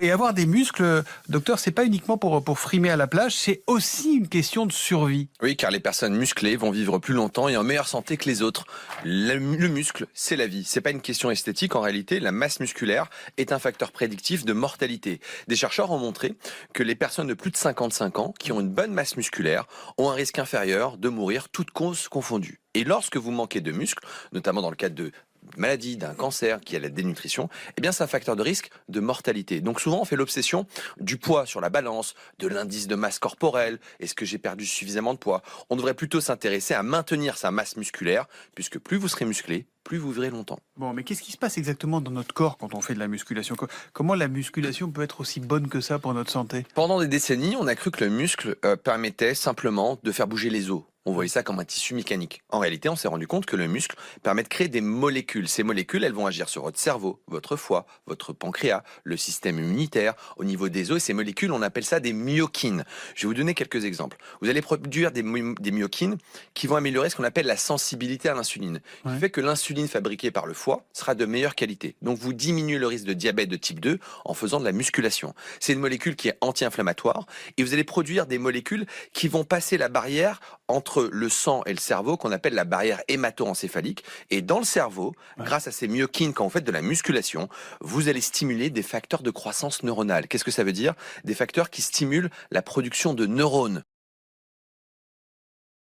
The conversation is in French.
Et avoir des muscles, docteur, c'est pas uniquement pour frimer à la plage, c'est aussi une question de survie. Oui, car les personnes musclées vont vivre plus longtemps et en meilleure santé que les autres. Le muscle, c'est la vie. C'est pas une question esthétique. En réalité, la masse musculaire est un facteur prédictif de mortalité. Des chercheurs ont montré que les personnes de plus de 55 ans qui ont une bonne masse musculaire ont un risque inférieur de mourir toutes causes confondues. Et lorsque vous manquez de muscles, notamment dans le cadre de maladie, d'un cancer, qui a la dénutrition, eh bien c'est un facteur de risque de mortalité. Donc souvent on fait l'obsession du poids sur la balance, de l'indice de masse corporelle, est-ce que j'ai perdu suffisamment de poids? On devrait plutôt s'intéresser à maintenir sa masse musculaire, puisque plus vous serez musclé, plus vous vivrez longtemps. Bon, mais qu'est-ce qui se passe exactement dans notre corps quand on fait de la musculation? Comment la musculation peut être aussi bonne que ça pour notre santé? Pendant des décennies, on a cru que le muscle permettait simplement de faire bouger les os. On voyait ça comme un tissu mécanique. En réalité, on s'est rendu compte que le muscle permet de créer des molécules. Ces molécules, elles vont agir sur votre cerveau, votre foie, votre pancréas, le système immunitaire, au niveau des os. Et ces molécules, on appelle ça des myokines. Je vais vous donner quelques exemples. Vous allez produire des myokines qui vont améliorer ce qu'on appelle la sensibilité à l'insuline. Ce qui fait que l'insuline fabriquée par le foie sera de meilleure qualité. Donc vous diminuez le risque de diabète de type 2 en faisant de la musculation. C'est une molécule qui est anti-inflammatoire et vous allez produire des molécules qui vont passer la barrière entre le sang et le cerveau qu'on appelle la barrière hémato-encéphalique. Et dans le cerveau, grâce à ces myokines, quand vous faites de la musculation, vous allez stimuler des facteurs de croissance neuronale. Qu'est-ce que ça veut dire? Des facteurs qui stimulent la production de neurones.